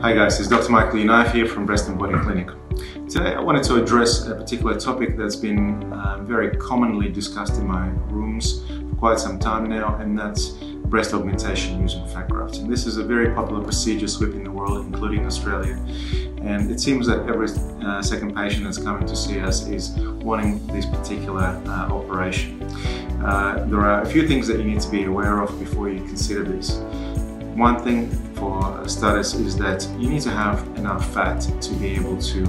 Hi guys, it's Dr. Michael Yunaev here from Breast and Body Clinic. Today I wanted to address a particular topic that's been very commonly discussed in my rooms for quite some time now, and that's breast augmentation using fat grafts. And this is a very popular procedure sweeping the world, including Australia. And it seems that every second patient that's coming to see us is wanting this particular operation. There are a few things that you need to be aware of before you consider this. One thing for starters is that you need to have enough fat to be able to,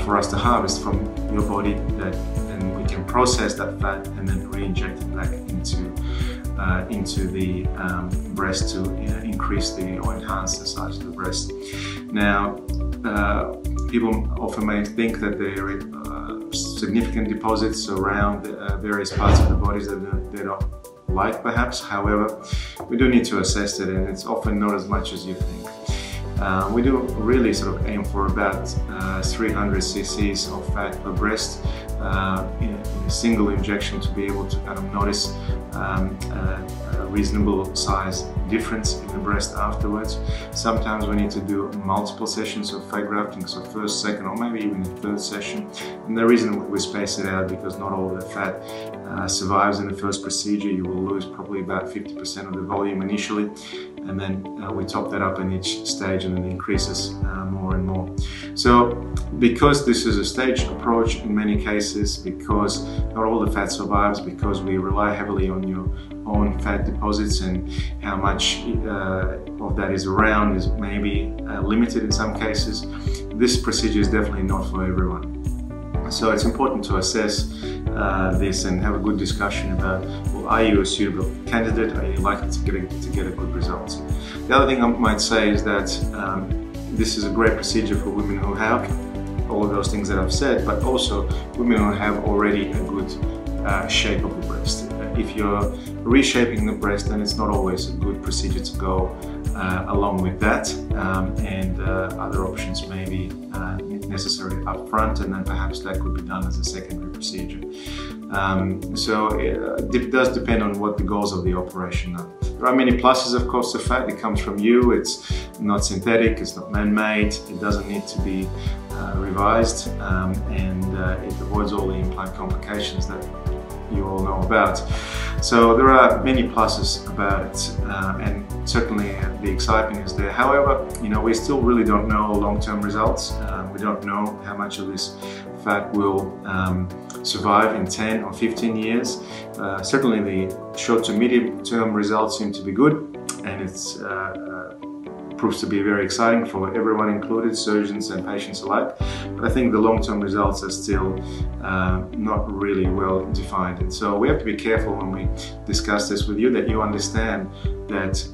for us to harvest from your body, that then we can process that fat and then re-inject it back into the breast to increase or enhance the size of the breast. Now, people often may think that there are significant deposits around various parts of the bodies that they don't like, perhaps. However, we do need to assess it, and it's often not as much as you think. We do really sort of aim for about 300 cc's of fat per breast in a single injection to be able to kind of notice a reasonable size difference in the breast afterwards. Sometimes we need to do multiple sessions of fat grafting, so first, second, or maybe even a third session. And the reason we space it out because not all the fat survives in the first procedure. You will lose probably about 50% of the volume initially, and then we top that up in each stage, and it increases more and more. So because this is a staged approach in many cases, because not all the fat survives, because we rely heavily on your own fat deposits, and how much of that is around is maybe limited in some cases, this procedure is definitely not for everyone. So it's important to assess this and have a good discussion about, well, are you a suitable candidate? Are you likely to get a good result? The other thing I might say is that this is a great procedure for women who have all of those things that I've said, but also women who have already a good shape of the breast. If you're reshaping the breast, then it's not always a good procedure to go along with that, and other options may be necessary up front, and then perhaps that could be done as a secondary procedure. So it does depend on what the goals of the operation are. There are many pluses, of course, to fat. It comes from you, it's not synthetic, it's not man-made, it doesn't need to be revised, and it avoids all the implant complications that you all know about. So there are many pluses about it, and certainly the excitement is there. However, we still really don't know long-term results. We don't know how much of this fat will survive in 10 or 15 years. Certainly the short to medium term results seem to be good, and it's proves to be very exciting for everyone included, surgeons and patients alike. But I think the long-term results are still not really well defined. And so we have to be careful when we discuss this with you, that you understand that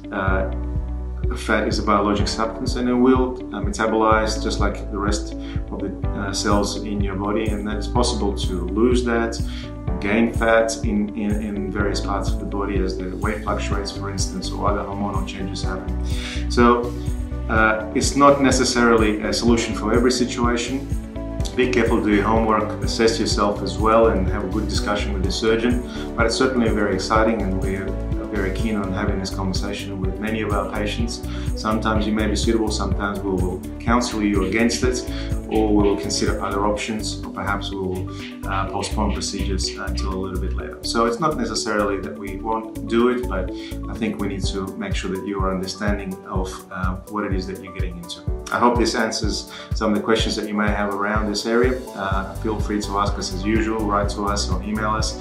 fat is a biologic substance, and it will metabolize just like the rest of the cells in your body, and that it's possible to lose that, gain fat in various parts of the body as the weight fluctuates, for instance, or other hormonal changes happen. So it's not necessarily a solution for every situation. Be careful, do your homework, assess yourself as well, and have a good discussion with the surgeon. But it's certainly very exciting, and we're very keen on having this conversation with many of our patients. Sometimes you may be suitable, sometimes we will counsel you against it, or we will consider other options, or perhaps we will postpone procedures until a little bit later. So it's not necessarily that we won't do it, but I think we need to make sure that you are understanding of what it is that you're getting into. I hope this answers some of the questions that you may have around this area. Feel free to ask us as usual, write to us or email us,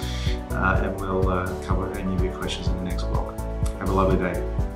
and we'll cover any of your questions in the next blog. Have a lovely day.